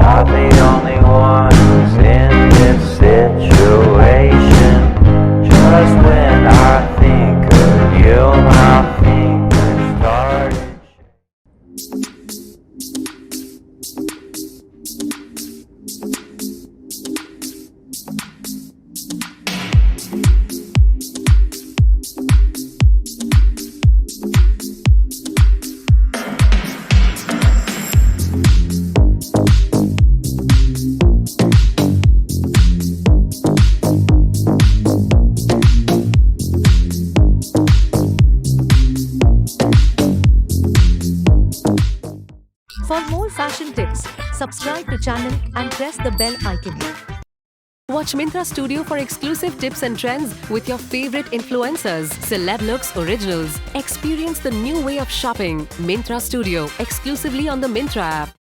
not the only ones in this situation. Just when I think of you, my fingers started For more fashion tips, subscribe to channel and press the bell icon. Watch Myntra Studio for exclusive tips and trends with your favorite influencers, celeb looks, originals. Experience the new way of shopping. Myntra Studio, exclusively on the Myntra app.